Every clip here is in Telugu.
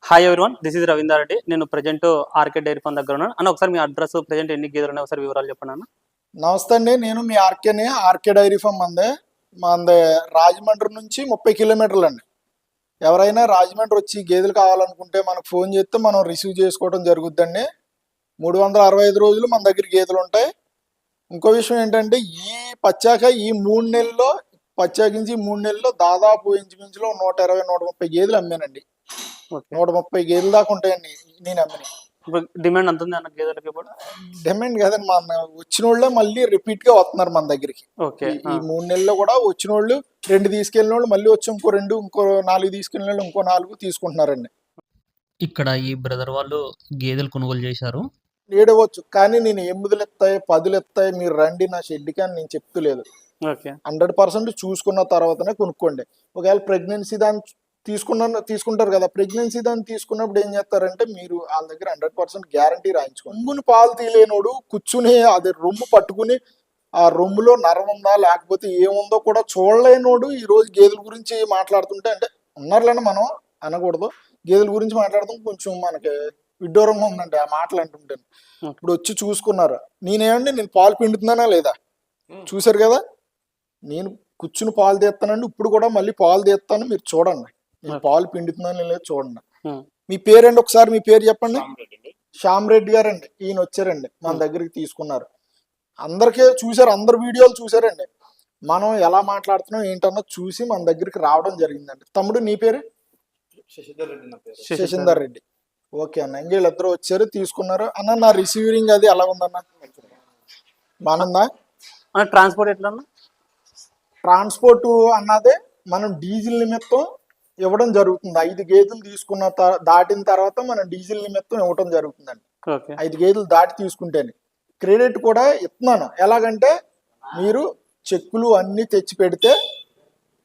Hi everyone, this is Ravinder Reddy. నేను ప్రజెంట్ ఆర్కే డైరీ ఫామ్ దగ్గర ఉన్నాను అన్న. ఒకసారి మీ అడ్రస్, ప్రజెంట్ ఎన్ని గేదెలు ఉన్నాయి, ఒకసారి వివరాలు చెప్పండి అన్న. నమస్తే అండి, నేను మీ ఆర్కే డైరీ ఫామ్ మందే రాజమండ్రి నుంచి 30 కిలోమీటర్లు అండి. ఎవరైనా రాజమండ్రి వచ్చి గేదెలు కావాలనుకుంటే మనకు ఫోన్ చేస్తే మనం రిసీవ్ చేసుకోవడం జరుగుద్దండి. 365 రోజులు మన దగ్గర గేదెలు ఉంటాయి. ఇంకో విషయం ఏంటంటే ఈ 3 నెలల్లో ప్రత్యేకించి 3 నెలల్లో దాదాపు ఇంచుమించులో 120-130 గేదెలు అమ్మానండి. 130 గేదెలు దాకా ఉంటాయండి నేను అమ్మిన. డిమాండ్ అంత ఉంది అన్న గేదెలకి ఇప్పుడు? డిమాండ్ కాదండి, మన వచ్చిన వాళ్ళే మళ్ళీ రిపీట్ గా వస్తున్నారు మన దగ్గరికి. ఈ 3 నెలల్లో కూడా వచ్చిన వాళ్ళు 2 తీసుకెళ్ళిన వాళ్ళు మళ్ళీ వచ్చి ఇంకో 2, ఇంకో 4 తీసుకెళ్ళిన వాళ్ళు ఇంకో 4 తీసుకుంటున్నారండి. ఇక్కడ ఈ బ్రదర్ వాళ్ళు గేదెలు కొనుగోలు చేశారు. ఏడవచ్చు, కానీ నేను 8 ఎత్తాయి 10 ఎత్తాయి మీరు రండి నా షెడ్కి అని నేను చెప్తలేదు. 100% చూసుకున్న తర్వాతనే కొనుక్కోండి. ఒకవేళ ప్రెగ్నెన్సీ దాన్ని తీసుకుంటారు కదా, ప్రెగ్నెన్సీ దాన్ని తీసుకున్నప్పుడు ఏం చేస్తారంటే మీరు వాళ్ళ దగ్గర 100% గ్యారంటీ రాయించుకోండి. రొమ్ముని పాలు తీలేనోడు కూర్చుని అది రొమ్ము పట్టుకుని ఆ రొమ్ములో నరం ఉందా లేకపోతే ఏముందో కూడా చూడలేనోడు ఈ రోజు గేదెల గురించి మాట్లాడుతుంటే, అంటే ఉన్నారులేని మనం అనకూడదు, గేదెల గురించి మాట్లాడతాం కొంచెం మనకి విడ్డూరంగా ఉందండి ఆ మాటలు అంటుంటాను. ఇప్పుడు వచ్చి చూసుకున్నారు, నేను పాలు పిండుతున్నానా లేదా చూసారు కదా, నేను కూర్చుని పాలు తీస్తానండి. ఇప్పుడు కూడా మళ్ళీ పాలు తీస్తాను, మీరు చూడండి నేను పాలు పిండుతున్నాను లేదా చూడండి. మీ పేరండి, ఒకసారి మీ పేరు చెప్పండి. శ్యామరెడ్డి గారండి. ఈయన వచ్చారండి మన దగ్గరికి తీసుకున్నారు. అందరికీ చూసారు, అందరు వీడియోలు చూసారండి. మనం ఎలా మాట్లాడుతున్నాం ఏంటన్నా చూసి మన దగ్గరికి రావడం జరిగిందండి. తమ్ముడు నీ పేరు? శశిధర్ రెడ్డి. ఓకే అన్న, వీళ్ళిద్దరు వచ్చారు తీసుకున్నారు. అన్న నా రిసీవింగ్ అది ఎలా ఉందన్న? బాగుందా? ట్రాన్స్పోర్ట్ ఎట్లా అన్న? ట్రాన్స్పోర్ట్ అన్నదే మనం డీజిల్ నిమిత్తం ఇవ్వడం జరుగుతుంది. 5 గేదెలు తీసుకున్న దాటిన తర్వాత మనం డీజిల్ నిమిత్తం ఇవ్వడం జరుగుతుందండి. 5 గేదెలు దాటి తీసుకుంటేనే క్రెడిట్ కూడా ఇస్తున్నాను. ఎలాగంటే మీరు చెక్కులు అన్నీ తెచ్చి పెడితే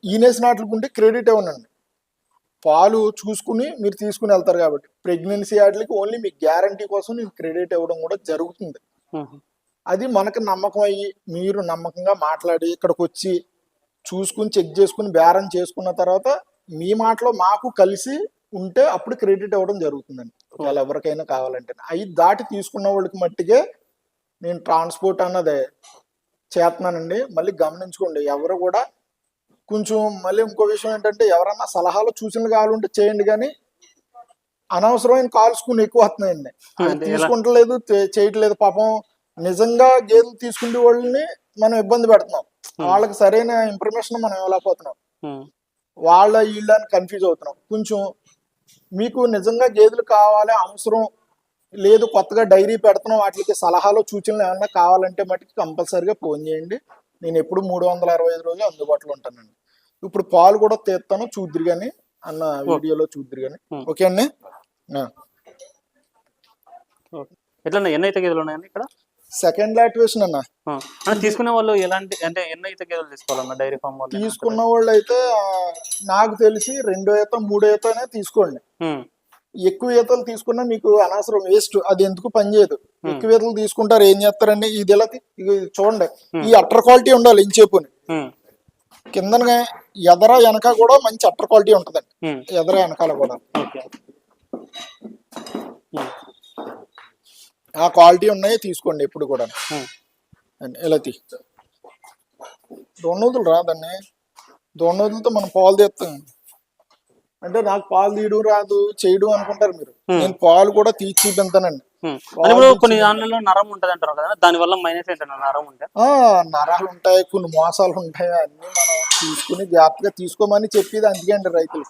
ఈనేసినట్లుకుంటే క్రెడిట్ ఇవ్వనండి. పాలు చూసుకుని మీరు తీసుకుని వెళ్తారు కాబట్టి ప్రెగ్నెన్సీ వాటికి ఓన్లీ మీ గ్యారంటీ కోసం నేను క్రెడిట్ ఇవ్వడం కూడా జరుగుతుంది. అది మనకు నమ్మకం అయ్యి మీరు నమ్మకంగా మాట్లాడి ఇక్కడికి వచ్చి చూసుకుని చెక్ చేసుకుని బేరం చేసుకున్న తర్వాత మీ మాటలో మాకు కలిసి ఉంటే అప్పుడు క్రెడిట్ ఇవ్వడం జరుగుతుందండి. ఒకవేళ ఎవరికైనా కావాలంటే 5 దాటి తీసుకున్న వాళ్ళకి మట్టిగే నేను ట్రాన్స్పోర్ట్ అన్నదే చేస్తున్నానండి. మళ్ళీ గమనించుకోండి, ఎవరు కూడా కొంచెం మళ్ళీ ఇంకో విషయం ఏంటంటే ఎవరన్నా సలహాలు సూచనలు కావాలంటే చేయండి, కానీ అనవసరమైన కాల్స్ కొన్ని ఎక్కువ వస్తున్నాయండి. తీసుకుంటలేదు, చేయట్లేదు. పాపం నిజంగా గేదెలు తీసుకునే వాళ్ళని మనం ఇబ్బంది పెడుతున్నాం. వాళ్ళకి సరైన ఇన్ఫర్మేషన్ మనం ఇవ్వలేకపోతున్నాం. వీళ్ళని కన్ఫ్యూజ్ అవుతున్నాం. కొంచెం మీకు నిజంగా గేదెలు కావాలి, అవసరం లేదు, కొత్తగా డైరీ పెడుతున్నాం, వాటికి సలహాలు సూచనలు ఏమన్నా కావాలంటే మటుకు కంపల్సరీగా ఫోన్ చేయండి. నేను ఎప్పుడు 365 రోజులు అందుబాటులో ఉంటానండి. ఇప్పుడు పాలు కూడా తీస్తాను, చూద్దరు కానీ అన్న వీడియోలో చూద్దరు కానీ. ఓకే అండి. ఎట్లా ఎన్ని అయితే గేదెలు ఉన్నాయండి ఇక్కడ? సెకండ్ లాక్టివేషన్ అన్న. తీసుకునే వాళ్ళు ఎలాంటి, అంటే ఎన్ని అయితే గేదెలు తీసుకోవాలన్న డైరీ ఫామ్ వాళ్ళు? తీసుకున్న వాళ్ళు అయితే నాకు తెలిసి 2 ఈత 3 ఈతనే తీసుకోండి. ఎక్కువ ఈతలు తీసుకున్నా మీకు అనవసరం, వేస్ట్, అది ఎందుకు పనిచేయదు. ఎక్కువ ఈతలు తీసుకుంటారు, ఏం చేస్తారండి, ఇది ఎలా చూడండి, ఈ అట్టర్ క్వాలిటీ ఉండాలి. ఇంచేపుని కిందనే ఎదర వెనక కూడా మంచి అట్టర్ క్వాలిటీ ఉంటదండి. ఎదర వెనకాల కూడా ఆ క్వాలిటీ ఉన్నాయి, తీసుకోండి ఎప్పుడు కూడా. ఇలా దొన్నదులు రాదండి, దొన్నదులతో మనం పాలు తీస్తాం. అంటే నాకు పాలు తీయడం రాదు, చేయడం అనుకుంటారు మీరు. నేను పాలు కూడా తీసి చూపించానండి. కొన్ని దానిలో నరం ఉంటది అంటారు కదా, దాని వల్ల మైనస్ ఏంటంటే నరం ఉంటే నరాలు ఉంటాయి, కొన్ని మోసాలు ఉంటాయి, అన్ని మనం తీసుకుని జాగ్రత్తగా తీసుకోమని చెప్పేది అందుకే అండి రైతులు.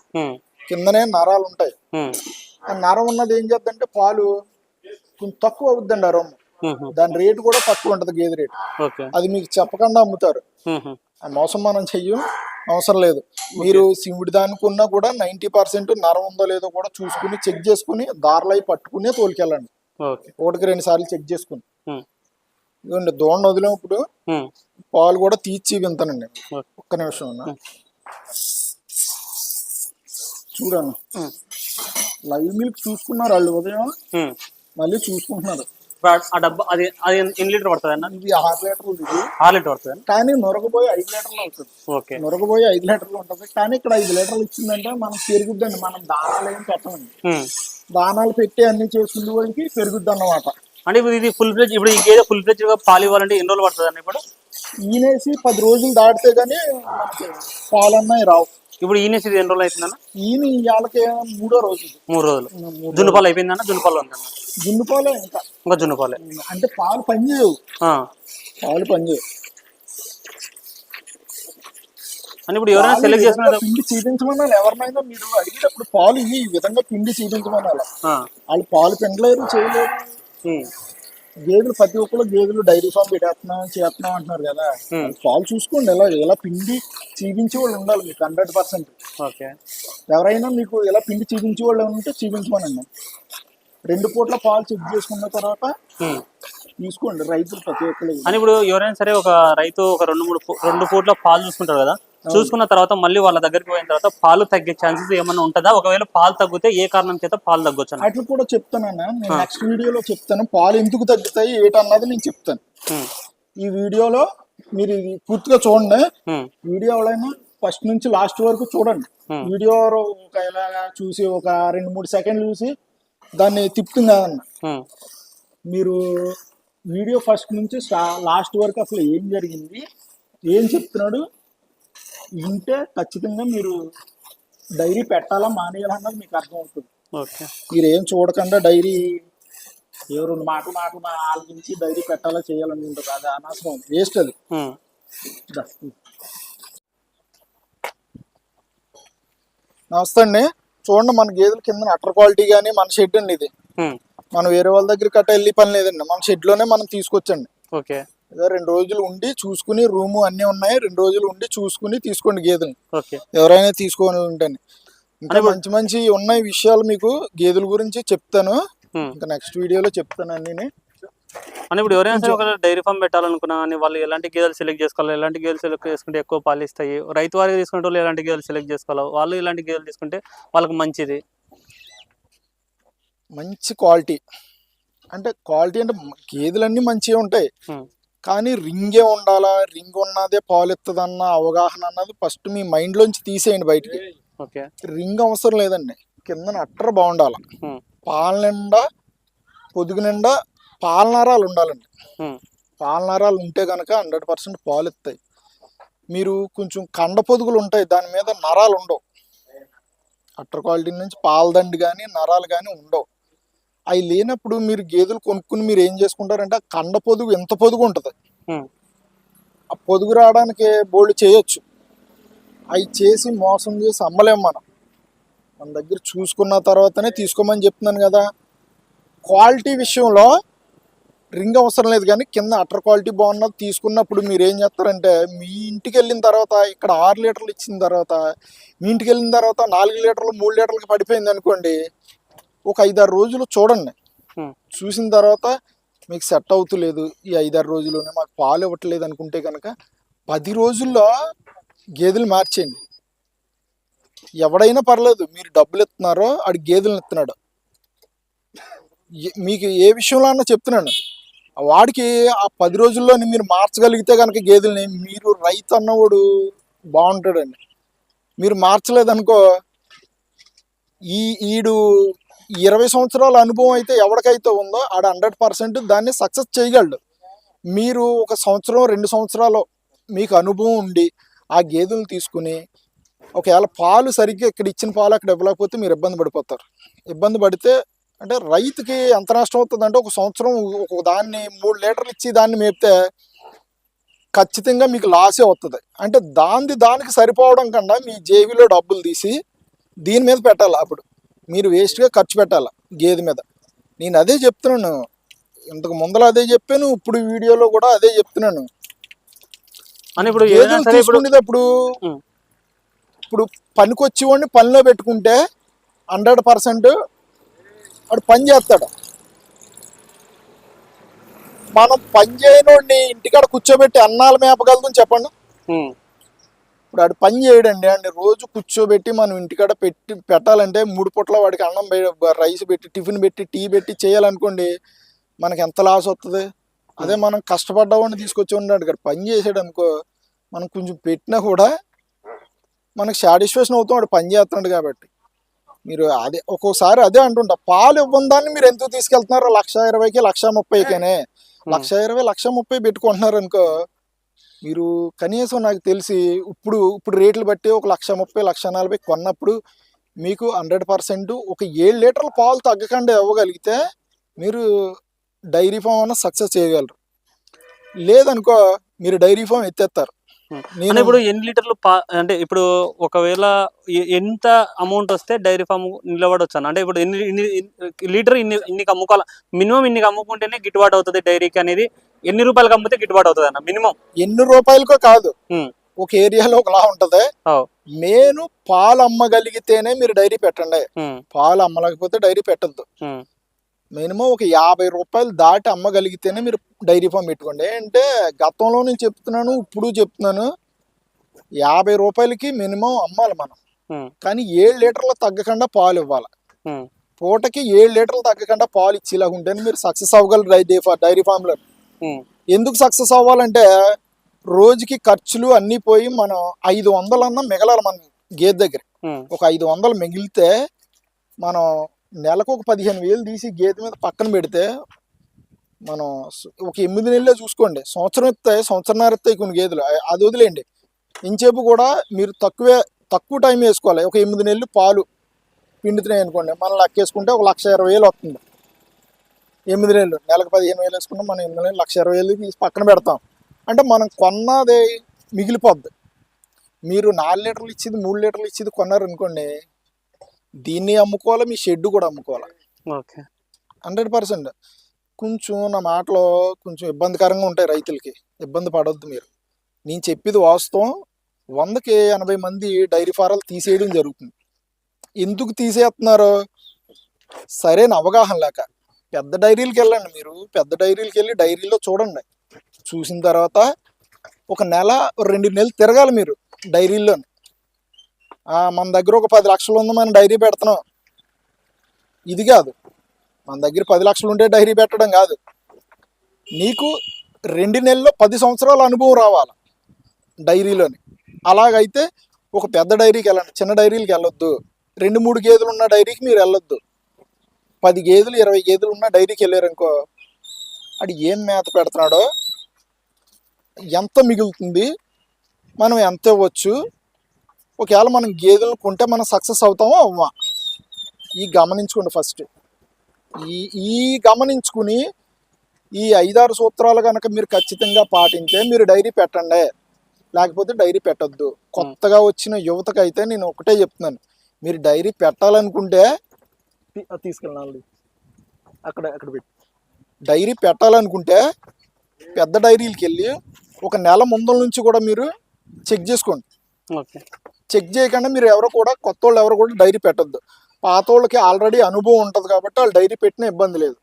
కిందనే నరాలు ఉంటాయి. ఆ నరం ఉన్నది ఏం చేద్దంటే పాలు కొంచెం తక్కువ అవుద్దండి. ఆ రొమ్ము దాని రేటు కూడా తక్కువ ఉంటది, గేదె రేటు. అది మీకు చెప్పకుండా అమ్ముతారు. ఆ మోసం మనం చెయ్యం, అవసరం లేదు. మీరు శివుడి దానికి ఉన్నా కూడా 90% నరం ఉందో లేదో కూడా చూసుకుని చెక్ చేసుకుని దారిలో పట్టుకునే తోలుకెళ్ళండి. 1కి 2 సార్లు చెక్ చేసుకుని. ఇదిగోండి దూడ వదిలేప్పుడు పాలు కూడా తీర్చి వింతానండి. ఒక్క నిమిషం అన్న, చూడండి. లైవ్ మిల్క్ చూసుకున్నారు వాళ్ళు ఉదయం, మళ్ళీ చూసుకుంటున్నారు. ఆ డబ్బా అది అది ఎన్ని లీటర్ పడుతుంది అన్న? ఇది 6 లీటర్లు ఇది, 6 లీటర్ పడుతుంది. కానీ నొరగబోయి 5 లీటర్లు అవుతుంది. ఓకే. నొరగబోయి 5 లీటర్లు ఉంటుంది, కానీ ఇక్కడ 5 లీటర్లు ఇచ్చిందంటే మనం పెరుగుద్దండి. మనం దానాలు ఏం పెట్టమండి, దానాలు పెట్టి అన్ని చేసుకునే వాళ్ళకి పెరుగుద్ది అన్నమాట. అంటే ఇప్పుడు ఇది ఫుల్ ఫ్లెడ్జ్, ఇప్పుడు ఈ గేదె ఫుల్ ఫ్లెడ్జ్ గా పాలు ఇవ్వాలంటే ఎన్ని రోజులు పడుతుంది అన్న? ఇప్పుడు ఈనేసి 10 రోజులు దాటితే గానీ మనకి పాలన్నాయి రావు. ఇప్పుడు ఈనేసి ఎన్ని రోజులు అవుతుందన్న? ఈయన ఇవాళకి 3వ రోజు. 3 రోజులు. జున్నుపాలు అయిపోయిందన్న? జున్నుపాలు ఉందన్న? జున్నుపాలే ఇంకా జున్నుపాలే అంటే పాలు పనిచేయవు, పాలు పనిచేయవు అని. ఇప్పుడు ఎవరైనా సెలెక్ట్ చేసుకున్నారు పిండి చూపించమన్నారు, ఎవరినైనా మీరు అడిగేటప్పుడు పాలు ఈ విధంగా పిండి చూపించమన్నారు. వాళ్ళు పాలు పిండలేరు, చేయలేరు. గేదెలు ప్రతి ఒక్కరు గేదెలు డైరీ ఫామ్ చేస్తున్నాం అంటున్నారు కదా, పాలు చూసుకోండి. ఇలా పిండి చూపించే వాళ్ళు ఉండాలి మీకు 100%. ఓకే. ఎవరైనా మీకు ఇలా పిండి చూపించే వాళ్ళు ఉంటే చూపించమనండి. 2 పూట్ల పాలు చెక్ చేసుకున్న తర్వాత తీసుకోండి రైతులు ప్రతి ఒక్కరు. అని ఇప్పుడు ఎవరైనా సరే ఒక రైతు ఒక 2 పూట్ల పాలు చూసుకుంటారు కదా, చూసుకున్న తర్వాత మళ్ళీ వాళ్ళ దగ్గరికి పోయిన తర్వాత పాలు తగ్గే ఛాన్సెస్ ఏమన్నా ఉంటుందా? ఒకవేళ పాలు తగ్గితే ఏ కారణం చేత పాలు తగ్గొచ్చు? అట్లా కూడా చెప్తానన్నా, నేను నెక్స్ట్ వీడియోలో చెప్తాను. పాలు ఎందుకు తగ్గుతాయి ఏటన్నది నేను చెప్తాను. ఈ వీడియోలో మీరు ఇది పూర్తిగా చూడండి. వీడియో ఎవరైనా ఫస్ట్ నుంచి లాస్ట్ వరకు చూడండి. వీడియో ఒక ఇలాగా చూసి ఒక 2-3 సెకండ్లు చూసి దాన్ని తిప్పుతుంది కదన్న, మీరు వీడియో ఫస్ట్ నుంచి లాస్ట్ వరకు అసలు ఏం జరిగింది, ఏం చెప్తున్నాడు వింటే ఖచ్చితంగా మీరు డైరీ పెట్టాలా మానేయాలన్నది మీకు అర్థమవుతుంది. మీరు ఏం చూడకుండా డైరీ 2 మాటలు ఆలోచించి డైరీ పెట్టాలా చేయాలనుకుంటారు, అది అనవసరం, వేస్ట్ అది. నమస్తే అండి. చూడండి మన గేదెల కింద అటర్ క్వాలిటీ కానీ మన షెడ్ అండి ఇది. మనం వేరే వాళ్ళ దగ్గర కట్ట వెళ్ళి పని లేదండి, మన షెడ్ లోనే మనం తీసుకొచ్చండి. ఓకే. ఏదో 2 రోజులు ఉండి చూసుకుని, రూము అన్ని ఉన్నాయి, 2 రోజులు ఉండి చూసుకుని తీసుకోండి గేదెలు. ఓకే. ఎవరైనా తీసుకోని ఉంటాను. ఇంకా మంచి మంచి ఉన్నాయి విషయాలు మీకు గేదెల గురించి చెప్తాను, ఇంకా నెక్స్ట్ వీడియోలో చెప్తాను అన్ని. అని ఇప్పుడు ఎవరైనా సరే ఒక డైరీ ఫామ్ పెట్టాలనుకున్నా కానీ వాళ్ళు ఎలాంటి గేదెలు సెలెక్ట్ చేసుకోవాలి, ఎలాంటి గేదెలు సెలెక్ట్ చేసుకుంటే ఎక్కువ పాలు ఇస్తాయి, రైతు వారికి తీసుకుంటే వాళ్ళు ఎలాంటి గేదెలు సెలెక్ట్ చేసుకోవాలి, వాళ్ళు ఎలాంటి గేదెలు తీసుకుంటే వాళ్ళకి మంచిది? మంచి క్వాలిటీ అంటే గేదెలన్నీ మంచిగా ఉంటాయి, కానీ రింగే ఉండాలా, రింగ్ ఉన్నదే పాలు ఇస్తుందన్న అవగాహన అన్నది ఫస్ట్ మీ మైండ్ లోంచి తీసేయండి బయటికి. రింగ్ అవసరం లేదండి, కింద అట్టర్ బాగుండాలి, పాల నిండా పొదుగు నిండా పాలనరాలు ఉండాలండి. పాలనరాలు ఉంటే కనుక 100% పాలు ఇస్తాయి. మీరు కొంచెం కండ పొదుగులు ఉంటాయి, దాని మీద నరాలు ఉండవు. అట్టర్ క్వాలిటీ నుంచి పాలదండి కానీ నరాలు కానీ ఉండవు. అవి లేనప్పుడు మీరు గేదెలు కొనుక్కుని మీరు ఏం చేసుకుంటారంటే ఆ కండ పొదుగు ఎంత పొదుగు ఉంటుంది, ఆ పొదుగు రావడానికి బోల్డ్ చేయొచ్చు. అవి చేసి మోసం చేసి అమ్మలేం మనం. మన దగ్గర చూసుకున్న తర్వాతనే తీసుకోమని చెప్తున్నాను కదా. క్వాలిటీ విషయంలో రింగ్ అవసరం లేదు, కానీ కింద అటర్ క్వాలిటీ బాగున్నది తీసుకున్నప్పుడు మీరు ఏం చేస్తారంటే మీ ఇంటికి వెళ్ళిన తర్వాత ఇక్కడ 6 లీటర్లు ఇచ్చిన తర్వాత మీ ఇంటికి వెళ్ళిన తర్వాత 4 లీటర్లు 3 లీటర్లకి పడిపోయింది అనుకోండి, ఒక 5-6 రోజులు చూడండి. చూసిన తర్వాత మీకు సెట్ అవుతలేదు, ఈ 5-6 రోజుల్లోనే మాకు పాలు ఇవ్వట్లేదు అనుకుంటే కనుక 10 రోజుల్లో గేదెలు మార్చేయండి. ఎవడైనా పర్లేదు, మీరు డబ్బులు ఇస్తున్నారో ఆడు గేదెలను ఇస్తున్నాడు. మీకు ఏ విషయంలో అన్నా చెప్తున్నాను, వాడికి ఆ 10 రోజుల్లోని మీరు మార్చగలిగితే కనుక గేదెల్ని, మీరు రైతు అన్నవాడు బాగుంటాడండి. మీరు మార్చలేదనుకో, ఈడు 20 సంవత్సరాల అనుభవం అయితే ఎవరికైతే ఉందో ఆడ 100% దాన్ని సక్సెస్ చేయగలడు. మీరు ఒక 1-2 సంవత్సరాలు మీకు అనుభవం ఉండి ఆ గేదెలను తీసుకుని ఒకవేళ పాలు సరిగ్గా ఇక్కడ ఇచ్చిన పాలు అక్కడ ఇవ్వలేకపోతే మీరు ఇబ్బంది పడిపోతారు. ఇబ్బంది పడితే అంటే రైతుకి ఎంత నష్టం అవుతుంది అంటే, ఒక సంవత్సరం ఒక దాన్ని 3 లీటర్లు ఇచ్చి దాన్ని మేపితే ఖచ్చితంగా మీకు లాసే అవుతుంది. అంటే దానికి సరిపోవడం కన్నా మీ జేబులో డబ్బులు తీసి దీని మీద పెట్టాలి. అప్పుడు మీరు వేస్ట్గా ఖర్చు పెట్టాలి గేదె మీద. నేను అదే చెప్తున్నాను, ఇంతకు ముందర అదే చెప్పాను, ఇప్పుడు వీడియోలో కూడా అదే చెప్తున్నాను. గేదెలు తీసుకునేటప్పుడు ఇప్పుడు పనికొచ్చి వాడిని పనిలో పెట్టుకుంటే 100% వాడు పని చేస్తాడు. మనం పని చేయనోడిని ఇంటికాడ కూర్చోబెట్టి అన్నాలు మేపగలుగుతాం చెప్పండి. ఇప్పుడు ఆడు పని చేయడండి అండి, రోజు కూర్చోబెట్టి మనం ఇంటికాడ పెట్టాలంటే 3 పూట్ల వాడికి అన్నం రైస్ పెట్టి టిఫిన్ పెట్టి టీ పెట్టి చేయాలనుకోండి, మనకి ఎంత లాస్ వస్తుంది. అదే మనం కష్టపడ్డవాడిని తీసుకొచ్చి ఉన్నాడు ఇక్కడ పని చేసాడు అనుకో, మనం కొంచెం పెట్టినా కూడా మనకు సాటిస్ఫాక్షన్ అవుతాం, వాడు పని చేస్తున్నాడు కాబట్టి. మీరు అదే ఒక్కోసారి అదే అంటుంటా, పాలు ఇవ్వని దాన్ని మీరు ఎందుకు తీసుకెళ్తున్నారు 1,20,000కి 1,30,000కేనే, 1,20,000 1,30,000 పెట్టుకుంటున్నారు అనుకో, మీరు కనీసం నాకు తెలిసి ఇప్పుడు రేట్లు బట్టి ఒక 1,30,000 1,40,000 కొన్నప్పుడు మీకు 100% ఒక 7 లీటర్ల పాలు తగ్గకుండా ఇవ్వగలిగితే మీరు డైరీ ఫామ్ అన్న సక్సెస్ చేయగలరు. లేదనుకో మీరు డైరీ ఫామ్ ఎత్తేస్తారు. అంటే ఇప్పుడు ఎన్ని లీటర్లు అంటే ఇప్పుడు ఒకవేళ ఎంత అమౌంట్ వస్తే డైరీ ఫామ్ నిలబడవచ్చు అన్న? అంటే ఇప్పుడు ఎన్ని లీటర్ ఇన్ని అమ్ముకోవాలి, మినిమం ఇన్ని అమ్ముకుంటేనే గిట్టుబాటు అవుతుంది డైరీకి అనేది, ఎన్ని రూపాయలకి అమ్మితే గిట్టుబాటు అవుతుంది అన్న మినిమం? ఎన్ని రూపాయలకో కాదు, ఒక ఏరియాలో ఒకలా ఉంటది. నేను పాలు అమ్మగలిగితేనే మీరు డైరీ పెట్టండి, పాలు అమ్మలేకపోతే డైరీ పెట్టద్దు. మినిమం ఒక 50 రూపాయలు దాటి అమ్మగలిగితేనే మీరు డైరీ ఫామ్ పెట్టుకోండి. అంటే గతంలో నేను చెప్తున్నాను, ఇప్పుడు చెప్తున్నాను, 50 రూపాయలకి మినిమం అమ్మాలి మనం. కానీ 7 లీటర్లు తగ్గకుండా పాలు ఇవ్వాలి. పూటకి 7 లీటర్లు తగ్గకుండా పాలు ఇచ్చేలాగా ఉంటేనే మీరు సక్సెస్ అవ్వగలరు డైరీ ఫామ్లో. ఎందుకు సక్సెస్ అవ్వాలంటే రోజుకి ఖర్చులు అన్నీ పోయి మనం 500 అన్నా మిగలాలి మన గేదె దగ్గర. ఒక 500 మిగిలితే మనం నెలకు ఒక 15,000 తీసి గేదె మీద పక్కన పెడితే మనం ఒక 8 నెలలే చూసుకోండి, సంవత్సరం ఇస్తాయి, సంవత్సరంన్నర ఇస్తాయి కొన్ని గేదెలు. అది వదిలేయండి, ఇంచేపు కూడా మీరు తక్కువ టైం వేసుకోవాలి. ఒక 8 నెలలు పాలు పిండుతున్నాయి అనుకోండి, మనం లెక్కేసుకుంటే ఒక 1,20,000 వస్తుంది. 8 నెలలు, నెలకు 15,000 వేసుకుంటే మనం 8 నెలలు 1,20,000 తీసి పక్కన పెడతాం. అంటే మనం కొన్నది మిగిలిపోద్ది. మీరు 4 లీటర్లు ఇచ్చేది 3 లీటర్లు ఇచ్చేది కొన్నారనుకోండి, దీన్ని అమ్ముకోవాలి, మీ షెడ్ కూడా అమ్ముకోవాలి. 100%. కొంచెం నా మాటలో కొంచెం ఇబ్బందికరంగా ఉంటాయి రైతులకి, ఇబ్బంది పడొద్దు మీరు. నేను చెప్పేది వాస్తవం. 100కి 80 మంది డైరీ ఫారాలు తీసేయడం జరుగుతుంది. ఎందుకు తీసేస్తున్నారు? సరైన అవగాహన లేక. పెద్ద డైరీలకు వెళ్ళండి, మీరు పెద్ద డైరీలకు వెళ్ళి డైరీలో చూడండి. చూసిన తర్వాత ఒక నెల 2 నెలలు తిరగాలి మీరు డైరీలో. మన దగ్గర ఒక 10 లక్షలు ఉంది, మనం డైరీ పెడుతున్నాం, ఇది కాదు. మన దగ్గర 10 లక్షలు ఉంటే డైరీ పెట్టడం కాదు. నీకు 2 నెలల్లో 10 సంవత్సరాల అనుభవం రావాలి డైరీలోని. అలాగైతే ఒక పెద్ద డైరీకి వెళ్ళండి, చిన్న డైరీకి వెళ్ళొద్దు. 2-3 గేదెలు ఉన్న డైరీకి మీరు వెళ్ళొద్దు. 10 గేదెలు 20 గేదెలు ఉన్న డైరీకి వెళ్ళారనుకో, అది ఏం మేత పెడుతున్నాడో, ఎంత మిగులుతుంది, మనం ఎంత ఇవ్వచ్చు, ఒకవేళ మనం గేదెలు కొంటే మనం సక్సెస్ అవుతామో అవ్వా, ఈ గమనించుకోండి ఫస్ట్. ఈ గమనించుకుని ఈ 5-6 సూత్రాలు కనుక మీరు ఖచ్చితంగా పాటించే మీరు డైరీ పెట్టండి, లేకపోతే డైరీ పెట్టద్దు. కొత్తగా వచ్చిన యువతకైతే నేను ఒకటే చెప్తున్నాను, మీరు డైరీ పెట్టాలనుకుంటే తీసుకెళ్ళాలి, అక్కడ పెట్టి డైరీ పెట్టాలనుకుంటే పెద్ద డైరీలకి వెళ్ళి ఒక నెల ముందల నుంచి కూడా మీరు చెక్ చేసుకోండి. చెక్ చేయకుండా మీరు ఎవరు కూడా కొత్త వాళ్ళు ఎవరు కూడా డైరీ పెట్టద్దు. పాత వాళ్ళకి ఆల్రెడీ అనుభవం ఉంటుంది కాబట్టి వాళ్ళు డైరీ పెట్టిన ఇబ్బంది లేదు.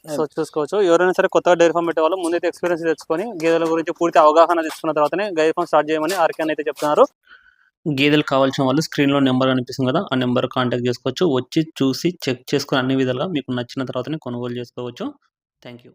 సో చూసుకోవచ్చు, ఎవరైనా సరే కొత్తగా డైరీ ఫామ్ పెట్టే వాళ్ళు ముందైతే ఎక్స్పీరియన్స్ తెచ్చుకొని గేదెల గురించి పూర్తి అవగాహన తీసుకున్న తర్వాతనే డైరీ ఫామ్ స్టార్ట్ చేయమని ఆర్కే అయితే చెప్తున్నారు. గేదెలు కావాల్సిన వాళ్ళు స్క్రీన్లో నెంబర్ అనిపిస్తుంది కదా, ఆ నెంబర్ కాంటాక్ట్ చేసుకోవచ్చు. వచ్చి చూసి చెక్ చేసుకుని అన్ని విధాలుగా మీకు నచ్చిన తర్వాతనే కొనుగోలు చేసుకోవచ్చు. Thank you.